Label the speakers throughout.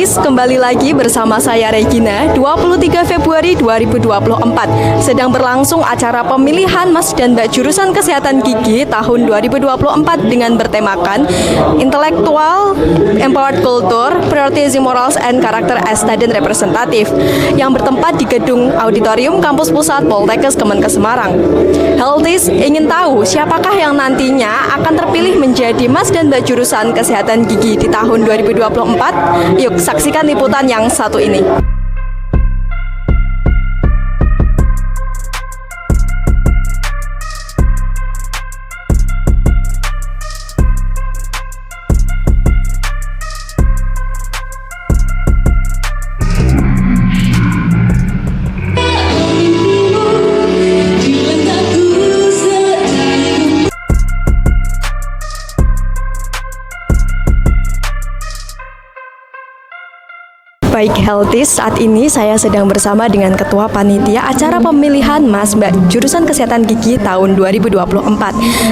Speaker 1: Healthies, kembali lagi bersama saya Regina. 23 Februari 2024 sedang berlangsung acara pemilihan Mas dan Mbak jurusan Kesehatan Gigi tahun 2024 dengan bertemakan Intellectual Empowered Culture, Priorities Morals and Character as Student Representative yang bertempat di gedung auditorium Kampus Pusat Poltekkes Kemenkes Semarang. Healthies ingin tahu siapakah yang nantinya akan terpilih menjadi Mas dan Mbak jurusan Kesehatan Gigi di tahun 2024. Yuk saksikan liputan yang satu ini. Baik Healthies, saat ini saya sedang bersama dengan Ketua Panitia acara pemilihan Mas Mbak jurusan Kesehatan Gigi tahun 2024.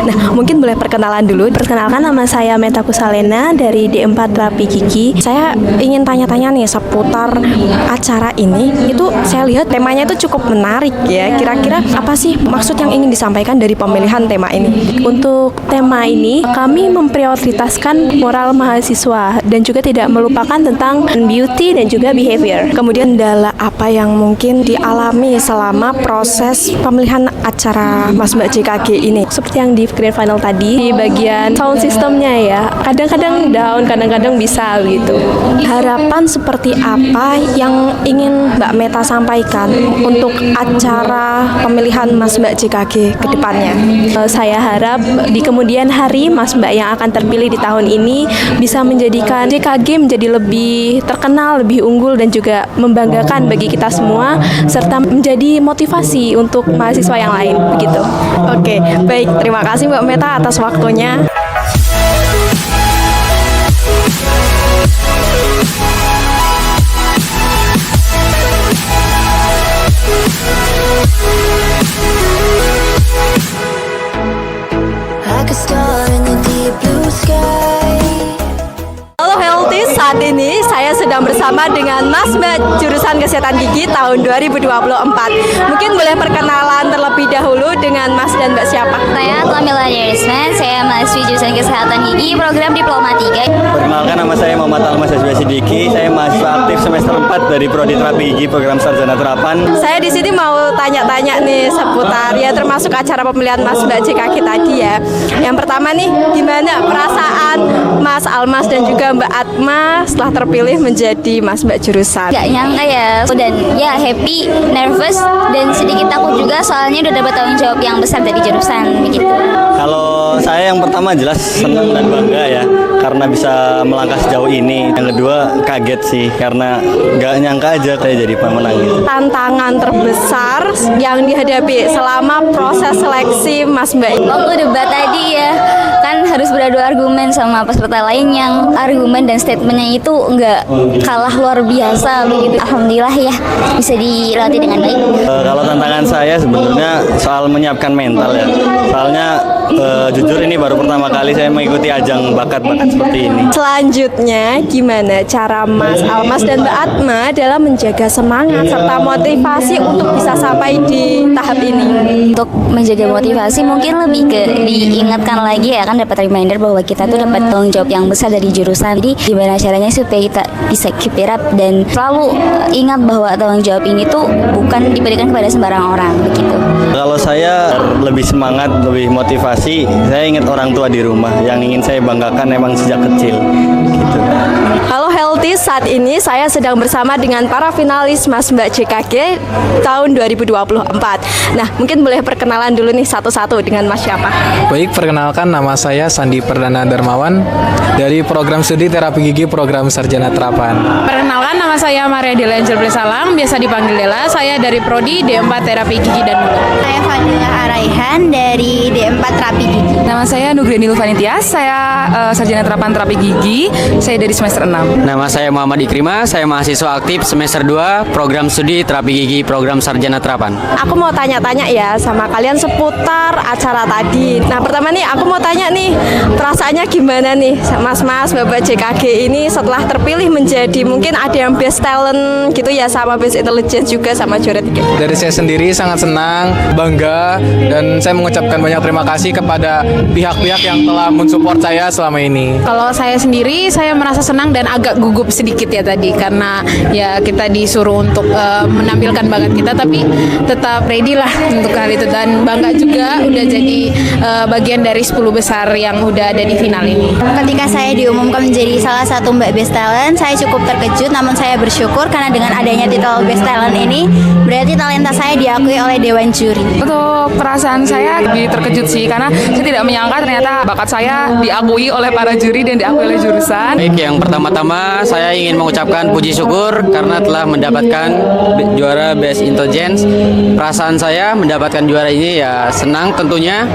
Speaker 1: Nah, mungkin boleh perkenalan dulu.
Speaker 2: Perkenalkan, nama saya Meta Kusalena dari D4 Terapi Gigi. Saya ingin tanya-tanya nih seputar acara ini. Itu saya lihat temanya itu cukup menarik ya. Kira-kira apa sih maksud yang ingin disampaikan dari pemilihan tema ini? Untuk tema ini, kami memprioritaskan moral mahasiswa dan juga tidak melupakan tentang beauty dan juga behavior.
Speaker 1: Kemudian kendala apa yang mungkin dialami selama proses pemilihan acara Mas Mbak JKG ini?
Speaker 2: Seperti yang di grand final tadi, di bagian sound systemnya ya, kadang-kadang down, kadang-kadang bisa gitu.
Speaker 1: Harapan seperti apa yang ingin Mbak Meta sampaikan untuk acara pemilihan Mas Mbak JKG ke depannya?
Speaker 2: Saya harap di kemudian hari Mas Mbak yang akan terpilih di tahun ini bisa menjadikan JKG menjadi lebih terkenal, lebih unggul dan juga membanggakan bagi kita semua serta menjadi motivasi untuk mahasiswa yang lain begitu.
Speaker 1: Oke, baik, terima kasih Mbak Meta atas waktunya. Halo Healthies, saat ini saya sedang bersama dengan Mas Mbak jurusan Kesehatan Gigi tahun 2024. Mungkin boleh perkenalan terlebih dahulu dengan Mas dan Mbak siapa?
Speaker 3: Saya Tlamila Derisman, saya mahasiswi jurusan Kesehatan Gigi program Diploma 3.
Speaker 4: Perkenalkan, nama saya Muhammad Almas Siddiqui. Saya mahasiswa aktif semester 4 dari Prodi Terapi Gigi program Sarjana Terapan.
Speaker 1: Saya di sini mau tanya-tanya nih seputar ya termasuk acara pemilihan Mas Mbak JKG tadi ya. Yang pertama nih, gimana perasaan Mas Almas dan juga Mbak Atma setelah terpilih menjadi Mas Mbak jurusan?
Speaker 3: Gak nyangka ya, dan ya happy, nervous, dan sedikit takut juga soalnya udah dapat tanggung jawab yang besar dari jurusan begitu.
Speaker 4: Kalau saya yang pertama jelas senang dan bangga ya karena bisa melangkah sejauh ini. Yang kedua kaget sih karena gak nyangka aja saya jadi pemenang gitu.
Speaker 1: Tantangan terbesar yang dihadapi selama proses seleksi Mas Mbak?
Speaker 3: Waktu debat tadi ya, kan harus beradu argumen sama peserta lain yang argumen dan statementnya itu nggak kalah luar biasa begitu. Alhamdulillah ya bisa dilatih dengan baik.
Speaker 4: Kalau tantangan saya sebenarnya soal menyiapkan mental ya. Soalnya jujur ini baru pertama kali saya mengikuti ajang bakat-bakat seperti ini.
Speaker 1: Selanjutnya gimana cara Mas Almas dan Mbak Atma dalam menjaga semangat serta motivasi untuk bisa sampai di tahap ini?
Speaker 3: Untuk menjaga motivasi mungkin lebih ke diingatkan lagi ya, kan dapat reminder bahwa kita tuh dapat tanggung jawab yang besar dari jurusan. Jadi gimana caranya supaya kita bisa keep it up dan selalu ingat bahwa tanggung jawab ini tuh bukan diberikan kepada sembarang orang begitu.
Speaker 4: Kalau saya lebih semangat, lebih motivasi, saya ingat orang tua di rumah yang ingin saya banggakan memang sejak kecil gitu.
Speaker 1: Halo Healthies, saat ini saya sedang bersama dengan para finalis Mas Mbak JKG tahun 2024. Nah, mungkin boleh perkenalan dulu nih satu-satu dengan Mas siapa?
Speaker 5: Baik, perkenalkan nama saya Sandi Perdana Darmawan dari program studi terapi gigi program Sarjana Terapan.
Speaker 6: Perkenalkan, nama saya Maria Dela Angel Salang, biasa dipanggil Dela. Saya dari Prodi D4 Terapi Gigi dan Mulut.
Speaker 3: Saya Fadila Araihan dari D4 Terapi Gigi.
Speaker 6: Nama saya Nugriani Lufanitia, saya Sarjana Terapan Terapi Gigi Saya dari semester 6.
Speaker 7: Nama saya Muhammad Ikrima, saya mahasiswa aktif semester 2 program studi terapi gigi program sarjana terapan.
Speaker 2: Aku mau tanya-tanya ya sama kalian seputar acara tadi. Nah, pertama nih aku mau tanya nih, perasaannya gimana nih Mas-mas Bapak JKG ini setelah terpilih menjadi mungkin ada yang best talent gitu ya, sama best intelligence juga sama juara 3.
Speaker 5: Dari saya sendiri sangat senang, bangga, dan saya mengucapkan banyak terima kasih kepada pihak-pihak yang telah mensupport saya selama ini.
Speaker 6: Kalau saya sendiri, saya merasa senang dan agak gugup sedikit ya tadi, karena ya kita disuruh untuk menampilkan bakat kita, tapi tetap ready lah untuk hal itu, dan bangga juga udah jadi bagian dari 10 besar yang udah ada di final ini.
Speaker 3: Ketika saya diumumkan menjadi salah satu Mbak Best Talent, saya cukup terkejut, namun saya bersyukur karena dengan adanya titel Best Talent ini berarti talenta saya diakui oleh Dewan Juri.
Speaker 6: Untuk perasaan saya lebih terkejut sih, karena saya tidak menyangka ternyata bakat saya diakui oleh para juri dan diakui oleh jurusan.
Speaker 7: Baik, yang pertama-tama saya ingin mengucapkan puji syukur karena telah mendapatkan juara Best Intelligence. Perasaan saya mendapatkan juara ini ya senang tentunya,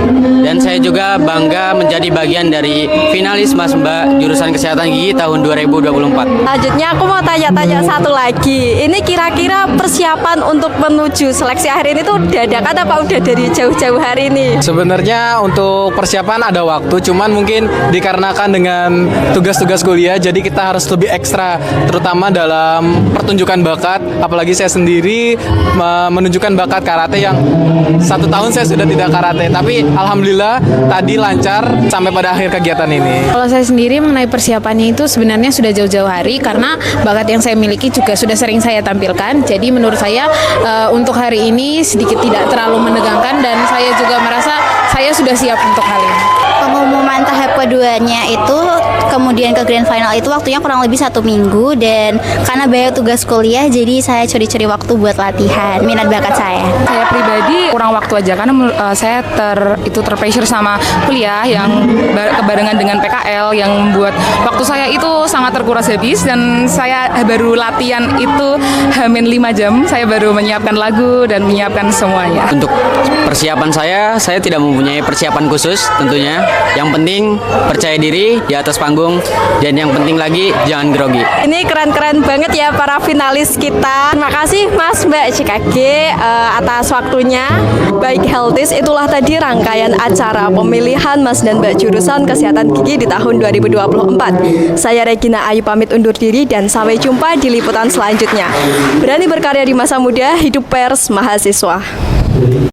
Speaker 7: dan saya juga bangga menjadi bagian dari finalis Mas Mbak jurusan Kesehatan Gigi tahun 2024.
Speaker 2: Selanjutnya aku mau tanya-tanya satu lagi. Ini kira-kira persiapan untuk menuju seleksi akhir ini tuh dadakan apa udah dari jauh-jauh hari ini?
Speaker 5: Sebenarnya untuk persiapan ada waktu, cuman mungkin dikarenakan dengan tugas-tugas kuliah, jadi kita harus lebih ekstra, terutama dalam pertunjukan bakat. Apalagi saya sendiri menunjukkan bakat karate yang 1 tahun saya sudah tidak karate, tapi alhamdulillah tadi lancar sampai pada akhir kegiatan ini.
Speaker 6: Kalau saya sendiri mengenai persiapannya itu sebenarnya sudah jauh-jauh hari, karena bakat yang saya miliki juga sudah sering saya tampilkan. Jadi menurut saya untuk hari ini sedikit tidak terlalu menegangkan, dan saya juga merasa saya sudah siap untuk hal ini.
Speaker 3: Pengumuman tahap keduanya itu kemudian ke grand final itu waktunya kurang lebih 1 minggu, dan karena banyak tugas kuliah jadi saya curi-curi waktu buat latihan minat bakat saya.
Speaker 6: Saya pribadi kurang waktu aja, karena saya terpressure sama kuliah yang kebarengan dengan PKL yang membuat waktu saya itu sangat terkuras habis, dan saya baru latihan itu hamin 5 jam, saya baru menyiapkan lagu dan menyiapkan semuanya.
Speaker 7: Untuk persiapan saya tidak mempunyai persiapan khusus tentunya. Yang penting percaya diri di atas panggung, dan yang penting lagi jangan grogi.
Speaker 2: Ini keren-keren banget ya para finalis kita. Terima kasih Mas Mbak JKG atas waktunya. Baik Healthies, itulah tadi rangkaian acara pemilihan Mas dan Mbak jurusan Kesehatan Gigi di tahun 2024. Saya Regina Ayu pamit undur diri, dan sampai jumpa di liputan selanjutnya. Berani berkarya di masa muda, hidup pers mahasiswa.